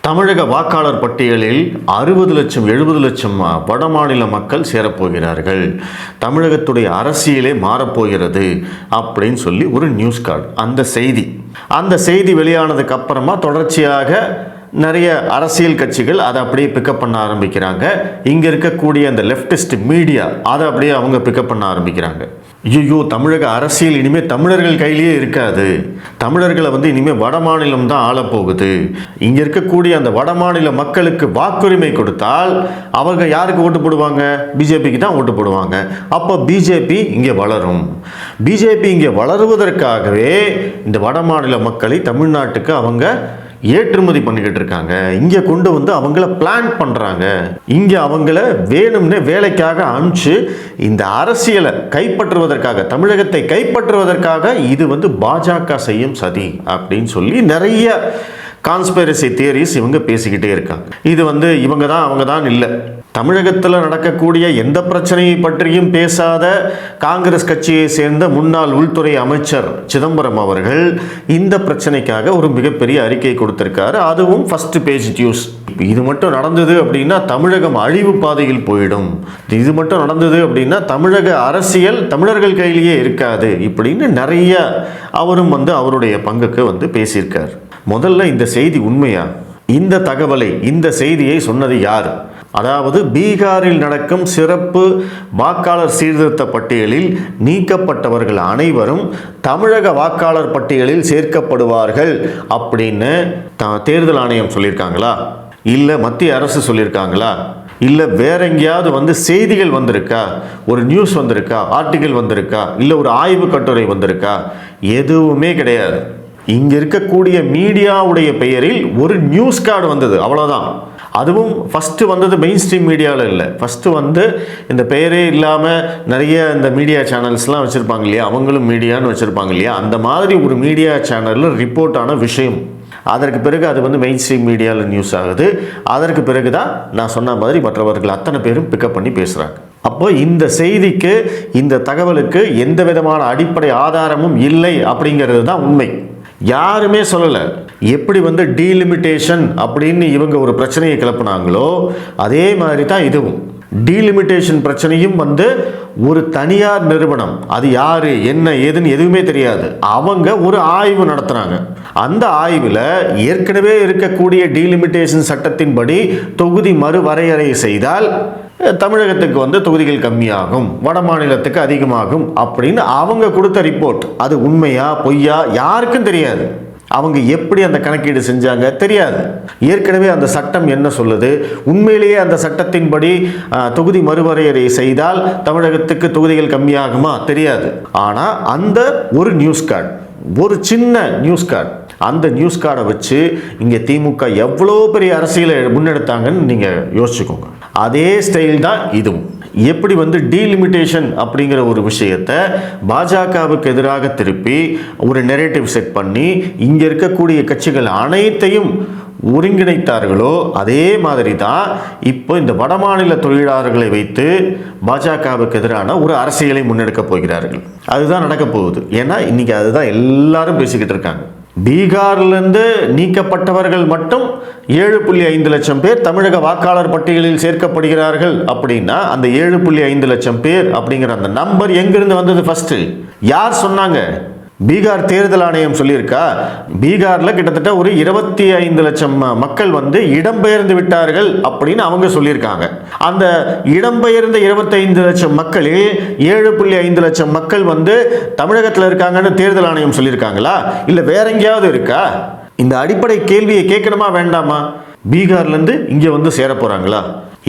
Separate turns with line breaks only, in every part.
தமிழக வாக்காளர் பட்டியலில் 60 லட்சம் 70 லட்சம் வடமாநில மக்கள் சேரப்போகிறார்கள். தமிழகத்துடைய அரசியலே மாறப்போகிறது அப்படின்னு சொல்லி ஒரு நியூஸ் கார்டு. அந்த செய்தி வெளியானதுக்கு அப்புறமா தொடர்ச்சியாக நிறைய அரசியல் கட்சிகள் அதை அப்படியே பிக்கப் பண்ண ஆரம்பிக்கிறாங்க. இங்கே இருக்கக்கூடிய அந்த லெஃப்டிஸ்ட் மீடியா அதை அப்படியே அவங்க பிக்கப் பண்ண ஆரம்பிக்கிறாங்க. ஐயோ, தமிழக அரசியல் இனிமேல் தமிழர்கள் கையிலேயே இருக்காது, தமிழர்களை இனிமேல் வடமாநிலம் தான் ஆளப்போகுது, இங்கே இருக்கக்கூடிய அந்த வடமாநில மக்களுக்கு வாக்குரிமை கொடுத்தால் அவங்க யாருக்கு ஓட்டு போடுவாங்க? பிஜேபிக்கு தான் ஓட்டு போடுவாங்க. அப்போ பிஜேபி இங்கே வளரும். பிஜேபி இங்கே வளருவதற்காகவே இந்த வடமாநில மக்களை தமிழ்நாட்டுக்கு அவங்க ஏற்றுமதி பண்ணிக்கிட்டு இருக்காங்க. இங்கே கொண்டு அவங்கள பிளான் பண்ணுறாங்க. இங்கே அவங்கள வேணும்னே வேலைக்காக அனுப்பிச்சு இந்த அரசியலை கைப்பற்றுவதற்காக, தமிழகத்தை கைப்பற்றுவதற்காக இது பாஜக செய்யும் சதி அப்படின்னு சொல்லி நிறைய கான்ஸ்பிரசி தியரிஸ் இவங்க பேசிக்கிட்டே இருக்காங்க. இது இவங்க தான் அவங்க தான் இல்லை. தமிழகத்தில் நடக்கக்கூடிய எந்த பிரச்சனையை பற்றியும் பேசாத காங்கிரஸ் கட்சியை சேர்ந்த முன்னாள் உள்துறை அமைச்சர் சிதம்பரம் அவர்கள் இந்த பிரச்சனைக்காக ஒரு மிகப்பெரிய அறிக்கை கொடுத்திருக்காரு. அதுவும் ஃபர்ஸ்ட் பேஜ் நியூஸ். இது மட்டும் நடந்தது அப்படின்னா தமிழகம் அழிவு பாதையில் போயிடும், இது மட்டும் நடந்தது அப்படின்னா தமிழக அரசியல் தமிழர்கள் கையிலேயே இருக்காது இப்படின்னு நிறைய அவரும் அவருடைய பங்குக்கு பேசியிருக்கார். முதல்ல இந்த செய்தி உண்மையா? இந்த தகவலை, இந்த செய்தியை சொன்னது யார்? அதாவது பீகாரில் நடக்கும் சிறப்பு வாக்காளர் சீர்திருத்த பட்டியலில் நீக்கப்பட்டவர்கள் அனைவரும் தமிழக வாக்காளர் பட்டியலில் சேர்க்கப்படுவார்கள் அப்படின்னு தேர்தல் ஆணையம் சொல்லியிருக்காங்களா? இல்லை மத்திய அரசு சொல்லியிருக்காங்களா? இல்லை வேற எங்கேயாவது செய்திகள் வந்திருக்கா? ஒரு நியூஸ் வந்திருக்கா? ஆர்டிகிள் வந்திருக்கா? இல்லை ஒரு ஆய்வு கட்டுரை வந்திருக்கா? எதுவுமே கிடையாது. இங்கே இருக்கக்கூடிய மீடியாவுடைய பெயரில் ஒரு நியூஸ் கார்டு வந்தது, அவ்வளோதான். அதுவும் ஃபஸ்ட்டு வந்தது மெயின் ஸ்ட்ரீம் மீடியாவில் இல்லை. ஃபஸ்ட்டு இந்த பெயரே இல்லாமல் நிறைய இந்த மீடியா சேனல்ஸ்லாம் வச்சுருப்பாங்க இல்லையா, அவங்களும் மீடியான்னு வச்சுருப்பாங்க இல்லையா, அந்த மாதிரி ஒரு மீடியா சேனலில் ரிப்போர்ட் ஆன விஷயம். அதற்கு பிறகு அது மெயின் ஸ்ட்ரீம் மீடியாவில் நியூஸ் ஆகுது. அதற்கு பிறகு தான் நான் சொன்ன மாதிரி மற்றவர்கள் அத்தனை பேரும் பிக்கப் பண்ணி பேசுகிறாங்க. அப்போ இந்த செய்திக்கு, இந்த தகவலுக்கு எந்த விதமான அடிப்படை ஆதாரமும் இல்லை அப்படிங்கிறது தான் உண்மை. யாருமே சொல்லலை. எப்படி டீலிமிட்டேஷன் அப்படின்னு இவங்க ஒரு பிரச்சனையை கிளப்புனாங்களோ அதே மாதிரி தான் இதுவும். டீலிமிட்டேஷன் பிரச்சனையும் ஒரு தனியார் நிறுவனம், அது யாரு என்ன ஏதுன்னு எதுவுமே தெரியாது, அவங்க ஒரு ஆய்வு நடத்துறாங்க. அந்த ஆய்வில் ஏற்கனவே இருக்கக்கூடிய டீலிமிட்டேஷன் சட்டத்தின்படி தொகுதி மறுவரையறை செய்தால் தமிழகத்துக்கு தொகுதிகள் கம்மியாகும், வட மாநிலத்துக்கு அதிகமாகும் அப்படின்னு அவங்க கொடுத்த ரிப்போர்ட். அது உண்மையா பொய்யா யாருக்கும் தெரியாது. அவங்க எப்படி அந்த கணக்கீடு செஞ்சாங்க தெரியாது. ஏற்கனவே அந்த சட்டம் என்ன சொல்லுது, உண்மையிலேயே அந்த சட்டத்தின்படி தொகுதி மறுவரையறை செய்தால் தமிழகத்துக்கு தொகுதிகள் கம்மியாகுமா தெரியாது. ஆனால் அந்த ஒரு நியூஸ் கார்டு, ஒரு சின்ன நியூஸ் கார்டு, அந்த நியூஸ் கார்டை வச்சு இங்கே திமுக எவ்வளோ பெரிய அரசியலை முன்னெடுத்தாங்கன்னு நீங்கள் யோசிச்சுக்கோங்க. அதே ஸ்டைல் தான் இதுவும். எப்படி டீலிமிட்டேஷன் அப்படிங்கிற ஒரு விஷயத்தை பாஜகவுக்கு எதிராக திருப்பி ஒரு நெரேட்டிவ் செட் பண்ணி இங்கே இருக்கக்கூடிய கட்சிகள் அனைத்தையும் ஒருங்கிணைத்தார்களோ அதே மாதிரி தான் இப்போ இந்த வடமாநில தொழிலாளர்களை வைத்து பாஜகவுக்கு எதிரான ஒரு அரசியலை முன்னெடுக்க போகிறார்கள். அதுதான் நடக்க போகுது. ஏன்னா இன்னைக்கு அதுதான் எல்லாரும் பேசிக்கிட்டு இருக்காங்க. பீகாரிலிருந்து நீக்கப்பட்டவர்கள் மட்டும் 7.5 லட்சம் பேர் தமிழக வாக்காளர் பட்டியலில் சேர்க்கப்படுகிறார்கள் அப்படின்னா அந்த 7.5 லட்சம் பேர் அப்படிங்கிற அந்த நம்பர் எங்கிருந்து வந்தது? ஃபர்ஸ்ட் யார் சொன்னாங்க? பீகார் தேர்தல் ஆணையம் சொல்லியிருக்கா? பீகாரில் கிட்டத்தட்ட ஒரு 25 லட்சம் மக்கள் இடம்பெயர்ந்து விட்டார்கள் அப்படின்னு அவங்க சொல்லியிருக்காங்க. அந்த இடம்பெயர்ந்த 25 லட்சம் மக்களில் 7.5 லட்சம் மக்கள் தமிழகத்தில் இருக்காங்கன்னு தேர்தல் ஆணையம் சொல்லியிருக்காங்களா? இல்லை வேற எங்கேயாவது இருக்கா? இந்த அடிப்படை கேள்வியை கேட்கணுமா வேண்டாமா? பீகார்லேருந்து இங்கே சேர போகிறாங்களா?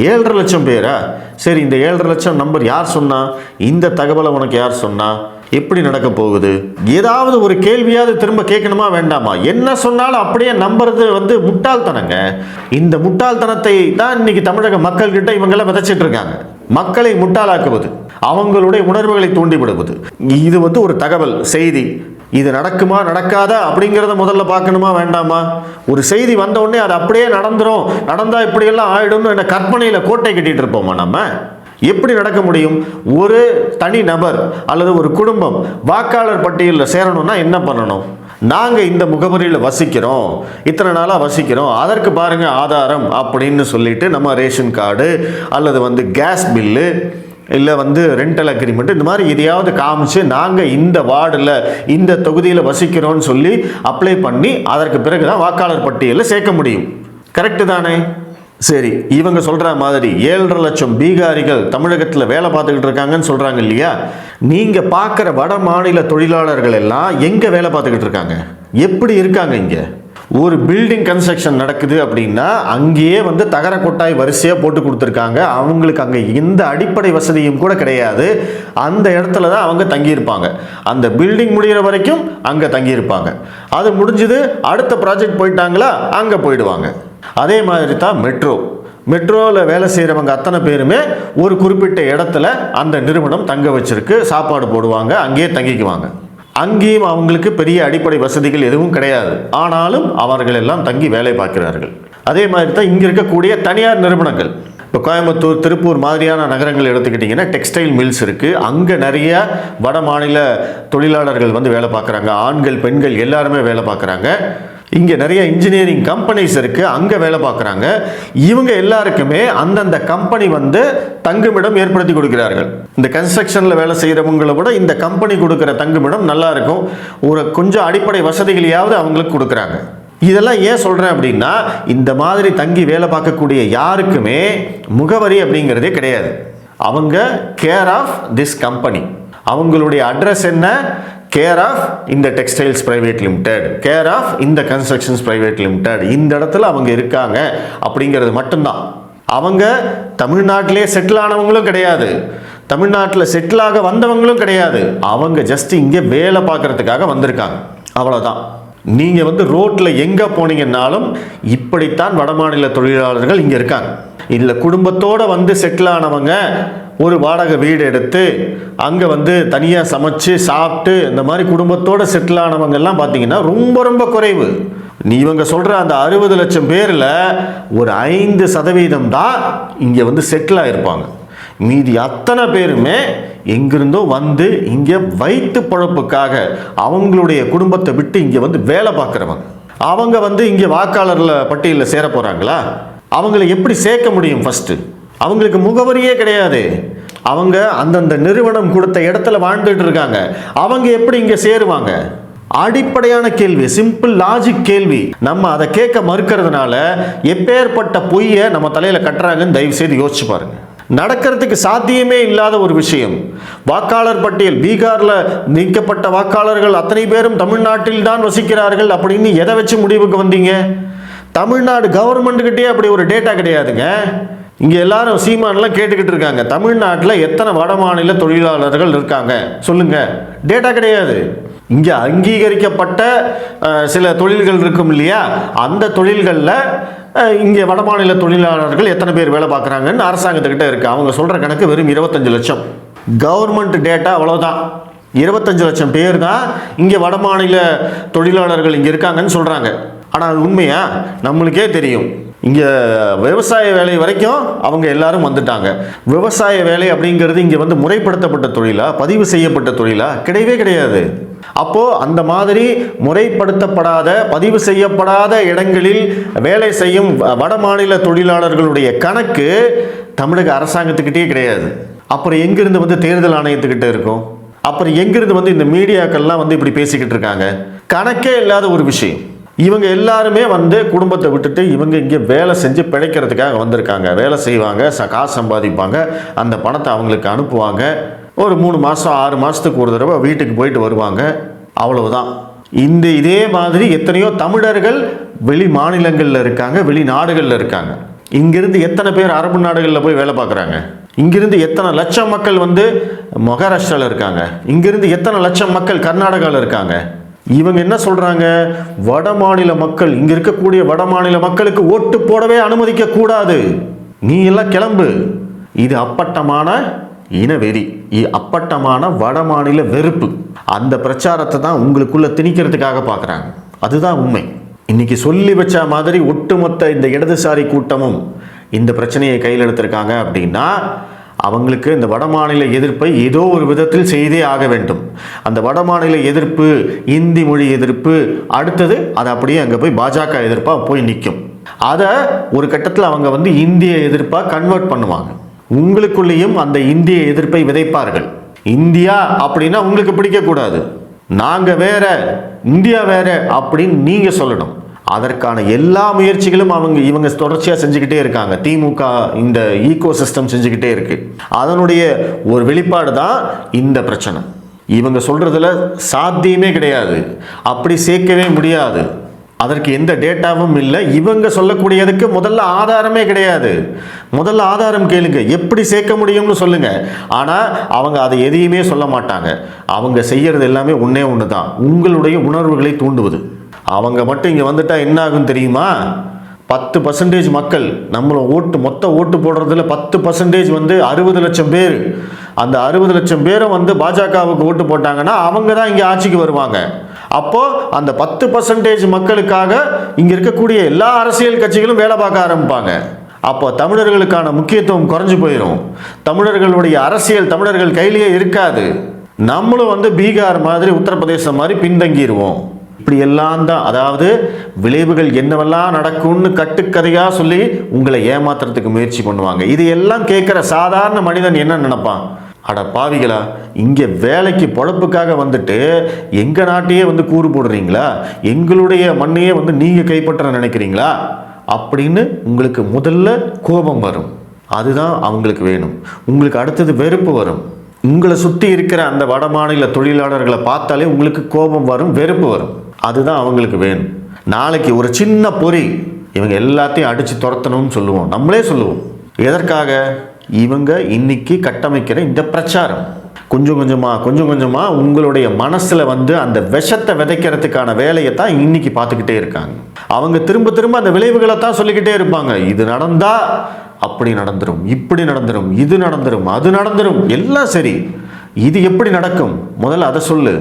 7.5 லட்சம் பேரா? சரி, இந்த 7.5 லட்சம் நம்பர் யார் சொன்னா? இந்த தகவலை உனக்கு யார் சொன்னா? எப்படி நடக்க போகுது? ஏதாவது ஒரு கேள்வியாவது திரும்ப கேட்கணுமா வேண்டாமா? என்ன சொன்னாலும் அப்படியே நம்புறது முட்டாள்தனங்க. இந்த முட்டாள்தனத்தை தான் இன்னைக்கு தமிழக மக்கள் கிட்ட இவங்கெல்லாம் விதைச்சிட்டு இருக்காங்க. மக்களை முட்டாளாக்குவது, அவங்களுடைய உணர்வுகளை தூண்டிவிடுவது. இது ஒரு தகவல் செய்தி. இது நடக்குமா நடக்காதா அப்படிங்கிறத முதல்ல பார்க்கணுமா வேண்டாமா? ஒரு செய்தி வந்த உடனே அது அப்படியே நடந்துரும், நடந்தா இப்படியெல்லாம் ஆயிடும்னு என்ன கற்பனையில கோட்டை கட்டிட்டு இருப்போமா நம்ம? எப்படி நடக்க முடியும்? ஒரு தனி நபர் அல்லது ஒரு குடும்பம் வாக்காளர் பட்டியலில் சேரணும்னா என்ன பண்ணணும்? நாங்கள் இந்த முகவரியில் வசிக்கிறோம், இத்தனை நாளாக வசிக்கிறோம், அதற்கு பாருங்கள் ஆதாரம் அப்படின்னு சொல்லிட்டு நம்ம ரேஷன் கார்டு அல்லது கேஸ் பில்லு இல்லை ரெண்டல் அக்ரிமெண்ட் இந்த மாதிரி எதையாவது காமிச்சு நாங்கள் இந்த வார்டில் இந்த தொகுதியில் வசிக்கிறோன்னு சொல்லி அப்ளை பண்ணி அதற்கு பிறகு தான் வாக்காளர் பட்டியலில் சேர்க்க முடியும். கரெக்டு தானே? சரி, இவங்க சொல்கிற மாதிரி 7.5 லட்சம் பீகாரிகள் தமிழகத்தில் வேலை பார்த்துக்கிட்டு இருக்காங்கன்னு சொல்கிறாங்க இல்லையா? நீங்கள் பார்க்குற வட மாநில தொழிலாளர்கள் எல்லாம் எங்கே வேலை பார்த்துக்கிட்டு இருக்காங்க, எப்படி இருக்காங்க? இங்கே ஒரு பில்டிங் கன்ஸ்ட்ரக்ஷன் நடக்குது அப்படின்னா அங்கேயே தகர கொட்டாய் வரிசையாக போட்டு கொடுத்துருக்காங்க. அவங்களுக்கு அங்கே எந்த அடிப்படை வசதியும் கூட கிடையாது. அந்த இடத்துல தான் அவங்க தங்கியிருப்பாங்க. அந்த பில்டிங் முடிகிற வரைக்கும் அங்கே தங்கியிருப்பாங்க. அது முடிஞ்சது, அடுத்த ப்ராஜெக்ட் போயிட்டாங்களா அங்கே போயிடுவாங்க. அதே மாதிரி தான் மெட்ரோவில் வேலை செய்கிறவங்க அத்தனை பேருமே ஒரு குறிப்பிட்ட இடத்துல அந்த நிறுவனம் தங்க வச்சிருக்கு, சாப்பாடு போடுவாங்க, அங்கேயே தங்கிக்குவாங்க. அங்கேயும் அவங்களுக்கு பெரிய அடிப்படை வசதிகள் எதுவும் கிடையாது. ஆனாலும் அவர்கள் எல்லாம் தங்கி வேலை பார்க்கிறார்கள். அதே மாதிரி தான் இங்கே இருக்கக்கூடிய தனியார் நிறுவனங்கள். இப்போ கோயம்புத்தூர், திருப்பூர் மாதிரியான நகரங்கள் எடுத்துக்கிட்டிங்கன்னா டெக்ஸ்டைல் மில்ஸ் இருக்குது. அங்கே நிறைய வட மாநில தொழிலாளர்கள் வேலை பார்க்குறாங்க. ஆண்கள், பெண்கள் எல்லாருமே வேலை பார்க்குறாங்க. இங்கே நிறைய இன்ஜினியரிங் கம்பெனிஸ் இருக்குது, அங்கே வேலை பார்க்குறாங்க. இவங்க எல்லாருக்குமே அந்தந்த கம்பெனி தங்குமிடம் ஏற்படுத்தி கொடுக்கிறார்கள். இந்த கன்ஸ்ட்ரக்ஷனில் வேலை செய்கிறவங்களை விட இந்த கம்பெனி கொடுக்குற தங்குமிடம் நல்லா இருக்கும். ஒரு கொஞ்சம் அடிப்படை வசதிகளையாவது அவங்களுக்கு கொடுக்குறாங்க. இதெல்லாம் ஏன் சொல்கிறேன் அப்படின்னா, இந்த மாதிரி தங்கி வேலை பார்க்கக்கூடிய யாருக்குமே முகவரி அப்படிங்கிறதே கிடையாது. அவங்க கேர் ஆஃப் திஸ் கம்பெனி. அவங்களுடைய அட்ரஸ் என்ன? கேர் ஆஃப் இந்த textiles private limited, care of இந்த கன்ஸ்ட்ரக்ஷன்ஸ் பிரைவேட் லிமிடெட். இந்த இடத்துல அவங்க இருக்காங்க அப்படிங்கிறது மட்டும்தான். அவங்க தமிழ்நாட்டிலே செட்டில் ஆனவங்களும் கிடையாது, தமிழ்நாட்டில் செட்டில் ஆக வந்தவங்களும் கிடையாது. அவங்க ஜஸ்ட் இங்கே வேலை பார்க்கறதுக்காக வந்திருக்காங்க, அவ்வளோதான். நீங்கள் ரோட்டில் எங்கே போனீங்கன்னாலும் இப்படித்தான் வடமாநில தொழிலாளர்கள் இங்கே இருக்காங்க. இதில் குடும்பத்தோடு செட்டில் ஆனவங்க ஒரு வாடகை வீடு எடுத்து அங்கே தனியாக சமைச்சு சாப்பிட்டு இந்த மாதிரி குடும்பத்தோடு செட்டில் ஆனவங்கெல்லாம் பார்த்தீங்கன்னா ரொம்ப ரொம்ப குறைவு. இவங்க சொல்கிற அந்த 60 லட்சம் பேரில் ஒரு 5% தான் இங்கே செட்டில் ஆகிருப்பாங்க. மீதி அத்தனை பேருமே எங்கிருந்தோ இங்கே வயிற்று பழப்புக்காக அவங்களுடைய குடும்பத்தை விட்டு இங்கே வேலை பார்க்குறவங்க. அவங்க இங்கே வாக்காளர்ல பட்டியலில் சேர போகிறாங்களா? அவங்கள எப்படி சேர்க்க முடியும்? ஃபஸ்ட்டு அவங்களுக்கு முகவரியே கிடையாது. அவங்க அந்தந்த நிறுவனம் கொடுத்த இடத்துல வாழ்ந்துட்டு இருக்காங்க. அவங்க எப்படி இங்கே சேருவாங்க? அடிப்படையான கேள்வி, சிம்பிள் லாஜிக் கேள்வி. நம்ம அதை கேட்க மறுக்கிறதுனால எப்பேற்பட்ட பொய்யை நம்ம தலையில் கட்டுறாங்கன்னு தயவு செய்து யோசிச்சு பாருங்க. நடக்கிறதுக்கு சாத்தியமே இல்லாத ஒரு விஷயம். வாக்காளர் பட்டியல், பீகாரில் நீக்கப்பட்ட வாக்காளர்கள் அத்தனை பேரும் தமிழ்நாட்டில் தான் வசிக்கிறார்கள் அப்படின்னு எதை வச்சு முடிவுக்கு வந்தீங்க? தமிழ்நாடு கவர்மெண்ட்டுக்கிட்டே அப்படி ஒரு டேட்டா கிடையாதுங்க. இங்கே எல்லாரும் சீமானெலாம் கேட்டுக்கிட்டு இருக்காங்க, தமிழ்நாட்டில் எத்தனை வட மாநில தொழிலாளர்கள் இருக்காங்க சொல்லுங்க. டேட்டா கிடையாது. இங்கே அங்கீகரிக்கப்பட்ட சில தொழில்கள் இருக்கும் இல்லையா, அந்த தொழில்களில் இங்கே வடமாநில தொழிலாளர்கள் எத்தனை பேர் வேலை பார்க்குறாங்கன்னு அரசாங்கத்துக்கிட்ட இருக்குது. அவங்க சொல்கிற கணக்கு வெறும் 25 லட்சம். கவர்மெண்ட் டேட்டா அவ்வளோதான். 25 லட்சம் பேர் தான் இங்கே வடமாநில தொழிலாளர்கள் இங்கே இருக்காங்கன்னு சொல்கிறாங்க. ஆனால் அது உண்மையா? நம்மளுக்கே தெரியும். இங்கே விவசாய வேலை வரைக்கும் அவங்க எல்லாரும் வந்துட்டாங்க. விவசாய வேலை அப்படிங்கிறது இங்கே முறைப்படுத்தப்பட்ட தொழிலா, பதிவு செய்யப்பட்ட தொழிலா? கிடையவே கிடையாது. அப்போது அந்த மாதிரி முறைப்படுத்தப்படாத, பதிவு செய்யப்படாத இடங்களில் வேலை செய்யும் வட மாநில தொழிலாளர்களுடைய கணக்கு தமிழக அரசாங்கத்துக்கிட்டே கிடையாது. அப்புறம் எங்கிருந்து தேர்தல் ஆணையத்துக்கிட்ட இருக்கும்? அப்புறம் எங்கிருந்து இந்த மீடியாக்கள்லாம் இப்படி பேசிக்கிட்டு இருக்காங்க? கணக்கே இல்லாத ஒரு விஷயம். இவங்க எல்லாருமே குடும்பத்தை விட்டுட்டு இவங்க இங்கே வேலை செஞ்சு பிழைக்கிறதுக்காக வந்திருக்காங்க. வேலை செய்வாங்க, காசு சம்பாதிப்பாங்க, அந்த பணத்தை அவங்களுக்கு அனுப்புவாங்க. ஒரு 3 மாதம் 6 மாதத்துக்கு ஒரு தடவை வீட்டுக்கு போயிட்டு வருவாங்க, அவ்வளவுதான். இதே மாதிரி எத்தனையோ தமிழர்கள் வெளி மாநிலங்களில் இருக்காங்க, வெளிநாடுகளில் இருக்காங்க. இங்கிருந்து எத்தனை பேர் அரபு நாடுகளில் போய் வேலை பார்க்குறாங்க? இங்கிருந்து எத்தனை லட்சம் மக்கள் மகாராஷ்டிராவில் இருக்காங்க? இங்கிருந்து எத்தனை லட்சம் மக்கள் கர்நாடகாவில் இருக்காங்க? இவங்க என்ன சொல்றாங்க? வட மாநில மக்கள், இங்க இருக்கக்கூடிய வட மாநில மக்களுக்கு ஓட்டு போடவே அனுமதிக்க கூடாது, நீ எல்லாம் கிளம்பு. இது அப்பட்டமான இனவெறி, அப்பட்டமான வட மாநில வெறுப்பு. அந்த பிரச்சாரத்தை தான் உங்களுக்குள்ள திணிக்கிறதுக்காக பார்க்குறாங்க. அதுதான் உண்மை. இன்னைக்கு சொல்லி வச்ச மாதிரி ஒட்டுமொத்த இந்த இடதுசாரி கூட்டமும் இந்த பிரச்சனையை கையில் எடுத்திருக்காங்க அப்படின்னா அவங்களுக்கு இந்த வடமாநில எதிர்ப்பை ஏதோ ஒரு விதத்தில் செய்தே ஆக வேண்டும். அந்த வடமாநில எதிர்ப்பு, இந்தி மொழி எதிர்ப்பு, அடுத்தது அது அப்படியே அங்கே போய் பாஜக எதிர்ப்பாக போய் நிற்கும். அதை ஒரு கட்டத்தில் அவங்க இந்திய எதிர்ப்பாக கன்வெர்ட் பண்ணுவாங்க. உங்களுக்குள்ளேயும் அந்த இந்திய எதிர்ப்பை விதைப்பார்கள். இந்தியா அப்படின்னா உங்களுக்கு பிடிக்கக்கூடாது, நாங்கள் வேற, இந்தியா வேற அப்படின்னு நீங்கள் சொல்லணும். அதற்கான எல்லா முயற்சிகளும் இவங்க தொடர்ச்சியாக செஞ்சுக்கிட்டே இருக்காங்க. திமுக இந்த ஈகோ சிஸ்டம் செஞ்சுக்கிட்டே இருக்கு. அதனுடைய ஒரு வெளிப்பாடு தான் இந்த பிரச்சனை. இவங்க சொல்றதுல சாத்தியமே கிடையாது, அப்படி சேர்க்கவே முடியாது, அதற்கு எந்த டேட்டாவும் இல்லை. இவங்க சொல்லக்கூடியதுக்கு முதல்ல ஆதாரமே கிடையாது. முதல்ல ஆதாரம் கேளுங்க, எப்படி சேர்க்க முடியும்னு சொல்லுங்க. ஆனால் அவங்க அதை எதையுமே சொல்ல மாட்டாங்க. அவங்க செய்யறது எல்லாமே ஒன்றே ஒன்று தான், உங்களுடைய உணர்வுகளை தூண்டுவது. அவங்க மட்டும் இங்கே வந்துட்டா என்ன ஆகும் தெரியுமா? 10% மக்கள் நம்மளை மொத்த ஓட்டு போடுறதுல 10% 60 லட்சம் பேர். அந்த 60 லட்சம் பேரும் பாஜகவுக்கு ஓட்டு போட்டாங்கன்னா அவங்க தான் இங்கே ஆட்சிக்கு வருவாங்க. அப்போ அந்த 10% மக்களுக்காக இங்க இருக்கக்கூடிய எல்லா அரசியல் கட்சிகளும் வேலை பார்க்க ஆரம்பிப்பாங்க. அப்போ தமிழர்களுக்கான முக்கியத்துவம் குறைஞ்சு போயிடும். தமிழர்களுடைய அரசியல் தமிழர்கள் கையிலேயே இருக்காது. நம்மளும் பீகார் மாதிரி, உத்தரப்பிரதேசம் மாதிரி பின்தங்கிடுவோம். இப்படி எல்லாம் தான், அதாவது விளைவுகள் என்னவெல்லாம் நடக்கும்னு கட்டுக்கதையாக சொல்லி உங்களை ஏமாத்துறதுக்கு முயற்சி பண்ணுவாங்க. இது எல்லாம் கேட்குற சாதாரண மனிதன் என்ன நினைப்பான்? அட பாவிகளா, இங்கே வேலைக்கு பொழப்புக்காக வந்துட்டு எங்கள் நாட்டையே கூறு போடுறீங்களா, எங்களுடைய மண்ணையே நீங்கள் கைப்பற்ற நினைக்கிறீங்களா அப்படின்னு உங்களுக்கு முதல்ல கோபம் வரும். அதுதான் அவங்களுக்கு வேணும். உங்களுக்கு அடுத்தது வெறுப்பு வரும். உங்களை சுற்றி இருக்கிற அந்த வடமாநில தொழிலாளர்களை பார்த்தாலே உங்களுக்கு கோபம் வரும், வெறுப்பு வரும். அதுதான் அவங்களுக்கு வேணும். நாளைக்கு ஒரு சின்ன பொறி இவங்க எல்லாத்தையும் அடித்து துரத்தணும்னு சொல்லுவோம், நம்மளே சொல்லுவோம். எதற்காக? இவங்க இன்னைக்கு கட்டமைக்கிற இந்த பிரச்சாரம் கொஞ்சம் கொஞ்சமாக உங்களுடைய மனசில் அந்த விஷத்தை விதைக்கிறதுக்கான வேலையை தான் இன்னைக்கு பார்த்துக்கிட்டே இருக்காங்க. அவங்க திரும்ப அந்த விளைவுகளை தான் சொல்லிக்கிட்டே இருப்பாங்க. இது நடந்தா அப்படி நடந்துரும், இப்படி நடந்துரும், இது நடந்துரும், அது நடந்துரும், எல்லாம் சரி. இது எப்படி நடக்கும்? முதல்ல அதை சொல்லு.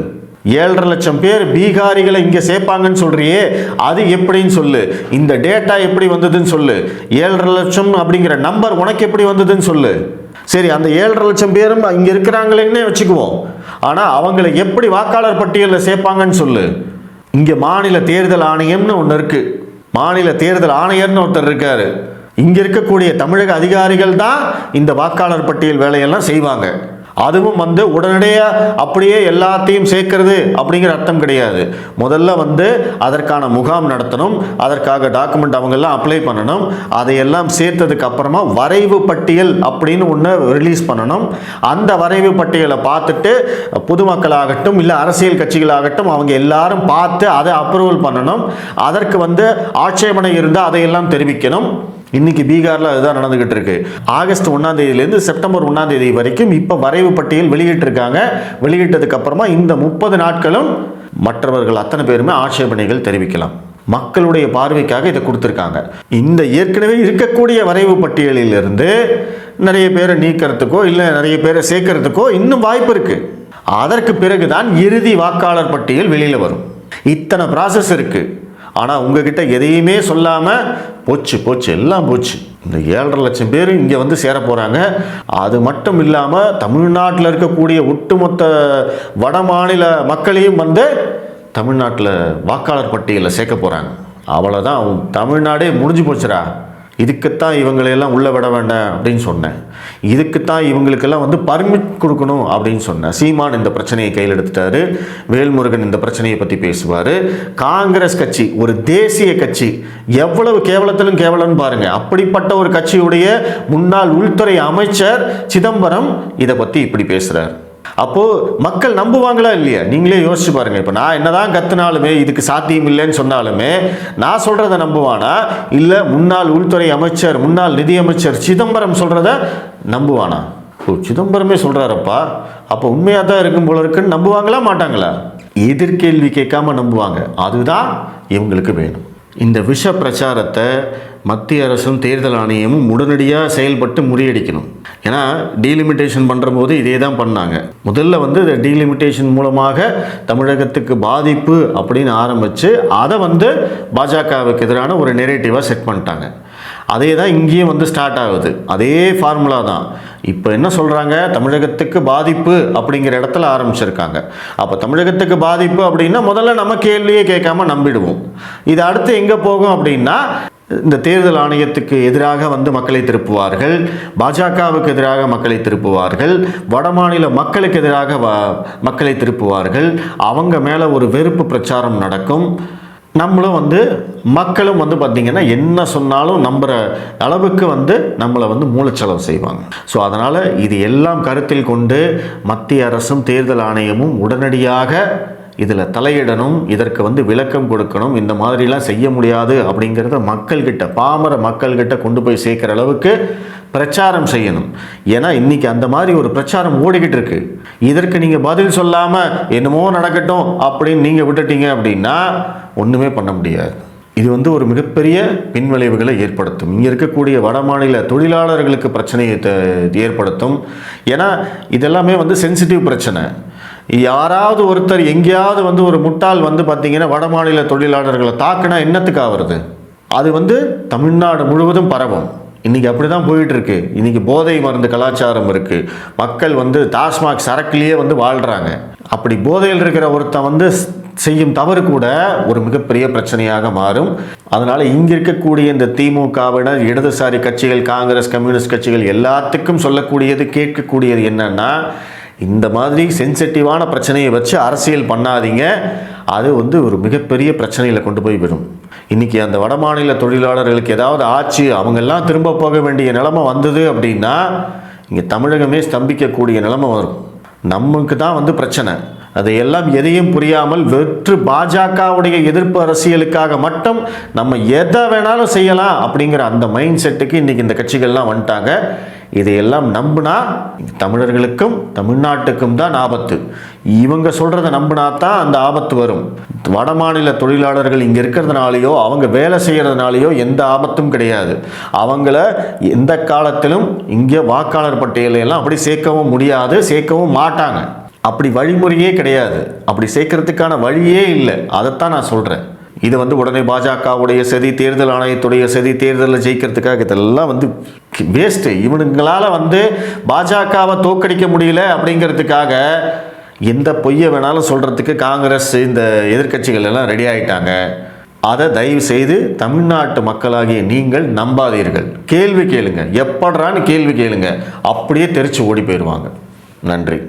7.5 லட்சம் பேர் பீகாரிகளை இங்கே சேர்ப்பாங்கன்னு சொல்றியே, அது எப்படின்னு சொல்லு. இந்த டேட்டா எப்படி வந்ததுன்னு சொல்லு. 7.5 லட்சம் அப்படிங்கிற நம்பர் உனக்கு எப்படி வந்ததுன்னு சொல்லு. சரி, அந்த 7.5 லட்சம் பேரும் இங்கே இருக்கிறாங்களேன்னே வச்சுக்குவோம். ஆனால் அவங்களை எப்படி வாக்காளர் பட்டியலில் சேர்ப்பாங்கன்னு சொல்லு. இங்கே மாநில தேர்தல் ஆணையம்னு ஒன்று இருக்கு. மாநில தேர்தல் ஆணையர்னு ஒருத்தர் இருக்காரு. இங்கே இருக்கக்கூடிய தமிழக அதிகாரிகள் தான் இந்த வாக்காளர் பட்டியல் வேலையெல்லாம் செய்வாங்க. அதுவும் உடனடியாக அப்படியே எல்லாத்தையும் சேர்க்கிறது அப்படிங்கிற அர்த்தம் கிடையாது. முதல்ல அதற்கான முகாம் நடத்தணும், அதற்காக டாக்குமெண்ட் அவங்கெல்லாம் அப்ளை பண்ணணும். அதையெல்லாம் சேர்த்ததுக்கு அப்புறமா வரைவு பட்டியல் அப்படின்னு ஒன்று ரிலீஸ் பண்ணணும். அந்த வரைவு பட்டியலை பார்த்துட்டு பொதுமக்களாகட்டும் இல்லை அரசியல் கட்சிகளாகட்டும் அவங்க எல்லாரும் பார்த்து அதை அப்ரூவல் பண்ணணும். அதற்கு ஆட்சேபனை இருந்தால் அதையெல்லாம் தெரிவிக்கணும். இன்னைக்கு பீகாரில் அதுதான் நடந்துகிட்டு இருக்கு. ஆகஸ்ட் 1ஆம் தேதியிலேருந்து செப்டம்பர் 1ஆம் தேதி வரைக்கும் இப்போ வரைவு பட்டியல் வெளியிட்டிருக்காங்க. வெளியிட்டதுக்கு அப்புறமா இந்த 30 நாட்களும் மற்றவர்கள் அத்தனை பேருமே ஆட்சேபனைகள் தெரிவிக்கலாம். மக்களுடைய பார்வைக்காக இதை கொடுத்துருக்காங்க. இந்த ஏற்கனவே இருக்கக்கூடிய வரைவு பட்டியலிலிருந்து நிறைய பேரை நீக்கிறதுக்கோ இல்லை நிறைய பேரை சேர்க்கறதுக்கோ இன்னும் வாய்ப்பு இருக்கு. அதற்கு பிறகுதான் இறுதி வாக்காளர் பட்டியல் வெளியில் வரும். இத்தனை ப்ராசஸ் இருக்கு. ஆனால் உங்ககிட்ட எதையுமே சொல்லாமல் போச்சு எல்லாம் போச்சு. இந்த 7.5 லட்சம் பேர் இங்கே சேர போகிறாங்க. அது மட்டும் இல்லாமல் தமிழ்நாட்டில் இருக்கக்கூடிய ஒட்டுமொத்த வட மாநில மக்களையும் தமிழ்நாட்டில் வாக்காளர் பட்டியலில் சேர்க்க போகிறாங்க. அவ்வளோதான், தமிழ்நாடே முடிஞ்சு போச்சுரா. இதுக்குத்தான் இவங்களையெல்லாம் உள்ளே விட வேண்டாம் அப்படின்னு சொன்னேன். இதுக்குத்தான் இவங்களுக்கெல்லாம் பர்மிட் கொடுக்கணும் அப்படின்னு சொன்னேன். சீமான் இந்த பிரச்சனையை கையில் எடுத்துட்டாரு. வேல்முருகன் இந்த பிரச்சனையை பற்றி பேசுவார். காங்கிரஸ் கட்சி ஒரு தேசிய கட்சி, எவ்வளவு கேவலத்திலும் கேவலம்னு பாருங்க. அப்படிப்பட்ட ஒரு கட்சியுடைய முன்னாள் உள்துறை அமைச்சர் சிதம்பரம் இதை பற்றி இப்படி பேசுகிறார். அப்போ மக்கள் நம்புவாங்களா இல்லையா? நீங்களே யோசிச்சு பாருங்க. இப்போ நான் என்னதான் கத்துனாலுமே, இதுக்கு சாத்தியம் இல்லைன்னு சொன்னாலுமே நான் சொல்றதை நம்புவானா? இல்லை முன்னாள் உள்துறை அமைச்சர் முன்னாள் நிதியமைச்சர் சிதம்பரம் சொல்றத நம்புவானா? ஓ, சிதம்பரமே சொல்றாரப்பா, அப்போ உண்மையாக தான் இருக்கும் போல இருக்குன்னு நம்புவாங்களா மாட்டாங்களா? எதிர்கேள்வி கேட்காம நம்புவாங்க. அதுதான் இவங்களுக்கு வேணும். இந்த விஷ பிரச்சாரத்தை மத்திய அரசும் தேர்தல் ஆணையமும் உடனடியாக செயல்பட்டு முறியடிக்கணும். ஏன்னா டீலிமிட்டேஷன் பண்ணுற போது இதே தான் பண்ணாங்க. முதல்ல வந்து டீலிமிட்டேஷன் மூலமாக தமிழகத்துக்கு பாதிப்பு அப்படின்னு ஆரம்பித்து அதை வந்து பாஜகவுக்கு எதிரான ஒரு நெரேட்டிவாக செட் பண்ணிட்டாங்க. அதே தான் இங்கேயும் வந்து ஸ்டார்ட் ஆகுது. அதே ஃபார்முலா தான். இப்போ என்ன சொல்கிறாங்க, தமிழகத்துக்கு பாதிப்பு அப்படிங்கிற இடத்துல ஆரம்பிச்சிருக்காங்க. அப்போ தமிழகத்துக்கு பாதிப்பு அப்படின்னா முதல்ல நம்ம கேள்வியே கேட்காம நம்பிடுவோம். இது அடுத்து எங்கே போகும் அப்படின்னா, இந்த தேர்தல் ஆணையத்துக்கு எதிராக வந்து மக்களை திருப்புவார்கள், பாஜகவுக்கு எதிராக மக்களை திருப்புவார்கள், வடமாநில மக்களுக்கு எதிராக மக்களை திருப்புவார்கள். அவங்க மேலே ஒரு வெறுப்பு பிரச்சாரம் நடக்கும். நம்மளும் வந்து மக்களும் வந்து பார்த்திங்கன்னா என்ன சொன்னாலும் நம்புகிற அளவுக்கு வந்து நம்மளை வந்து மூளைச்சலவு செய்வாங்க. ஸோ அதனால் இது எல்லாம் கருத்தில் கொண்டு மத்திய அரசும் தேர்தல் ஆணையமும் உடனடியாக இதில் தலையிடணும், இதற்கு வந்து விளக்கம் கொடுக்கணும். இந்த மாதிரிலாம் செய்ய முடியாது அப்படிங்கிறத மக்கள்கிட்ட, பாமர மக்கள்கிட்ட கொண்டு போய் சேர்க்குற அளவுக்கு பிரச்சாரம் செய்யணும். ஏன்னா இன்றைக்கி அந்த மாதிரி ஒரு பிரச்சாரம் ஓடிக்கிட்டு இருக்கு. இதற்கு நீங்கள் பதில் சொல்லாமல் என்னமோ நடக்கட்டும் அப்படின்னு நீங்கள் விட்டுட்டீங்க அப்படின்னா ஒன்றுமே பண்ண முடியாது. இது வந்து ஒரு மிகப்பெரிய பின்விளைவுகளை ஏற்படுத்தும். இங்கே இருக்கக்கூடிய வடமாநில தொழிலாளர்களுக்கு பிரச்சனையை ஏற்படுத்தும். ஏன்னா இதெல்லாமே வந்து சென்சிட்டிவ் பிரச்சனை. யாராவது ஒருத்தர் எங்கேயாவது வந்து ஒரு முட்டாள் வந்து பார்த்திங்கன்னா வடமாநில தொழிலாளர்களை தாக்குனா என்னத்துக்கு ஆகிறது? அது வந்து தமிழ்நாடு முழுவதும் பரவும். இன்றைக்கி அப்படி தான் போயிட்டுருக்கு. இன்றைக்கி போதை மருந்து கலாச்சாரம் இருக்குது. மக்கள் வந்து டாஸ்மாக் சரக்குலேயே வந்து வாழ்கிறாங்க. அப்படி போதையில் இருக்கிற ஒருத்தன் வந்து செய்யும் தவறு கூட ஒரு மிகப்பெரிய பிரச்சனையாக மாறும். அதனால் இங்கே இருக்கக்கூடிய இந்த திமுகவினர், இடதுசாரி கட்சிகள், காங்கிரஸ், கம்யூனிஸ்ட் கட்சிகள் எல்லாத்துக்கும் சொல்லக்கூடியது, கேட்கக்கூடியது என்னன்னா, இந்த மாதிரி சென்சிட்டிவான பிரச்சனையை வச்சு அரசியல் பண்ணாதீங்க. அது வந்து ஒரு மிகப்பெரிய பிரச்சனையில் கொண்டு போய் விடும். இன்றைக்கி அந்த வடமாநில தொழிலாளர்களுக்கு ஏதாவது ஆச்சு, அவங்கெல்லாம் திரும்ப போக வேண்டிய நிலைமை வந்தது அப்படின்னா இங்கே தமிழகமே ஸ்தம்பிக்கக்கூடிய நிலைமை வரும். நமக்கு தான் வந்து பிரச்சனை. அதையெல்லாம் எதையும் புரியாமல் வெற்று பாஜகவுடைய எதிர்ப்பு அரசியலுக்காக மட்டும் நம்ம எதை வேணாலும் செய்யலாம் அப்படிங்கிற அந்த மைண்ட் செட்டுக்கு இன்றைக்கி இந்த கட்சிகள்லாம் வந்துட்டாங்க. இதையெல்லாம் நம்பினா தமிழர்களுக்கும் தமிழ்நாட்டுக்கும் தான் ஆபத்து. இவங்க சொல்கிறத நம்பினா தான் அந்த ஆபத்து வரும். வடமாநில தொழிலாளர்கள் இங்கே இருக்கிறதுனாலையோ அவங்க வேலை செய்கிறதுனாலையோ எந்த ஆபத்தும் கிடையாது. அவங்கள எந்த காலத்திலும் இங்கே வாக்காளர் பட்டியலையெல்லாம் அப்படி சேர்க்கவும் முடியாது, சேர்க்கவும் மாட்டாங்க. அப்படி வழிமுறையே கிடையாது. அப்படி சேர்க்கறதுக்கான வழியே இல்லை. அதைத்தான் நான் சொல்கிறேன். இது வந்து உடனே பாஜகவுடைய சதி, தேர்தல் ஆணையத்துடைய சதி, தேர்தலில் ஜெயிக்கிறதுக்காக இதெல்லாம் வந்து வேஸ்ட்டு. இவனுங்களால் வந்து பாஜகவை தோற்கடிக்க முடியல அப்படிங்கிறதுக்காக எந்த பொய்யை வேணாலும் சொல்கிறதுக்கு காங்கிரஸ், இந்த எதிர்க்கட்சிகள் எல்லாம் ரெடி ஆகிட்டாங்க. அதை தயவு செய்து தமிழ்நாட்டு மக்களாகிய நீங்கள் நம்பாதீர்கள். கேள்வி கேளுங்க, எப்படான்னு கேள்வி கேளுங்க. அப்படியே தெரிச்சு ஓடி போயிடுவாங்க. நன்றி.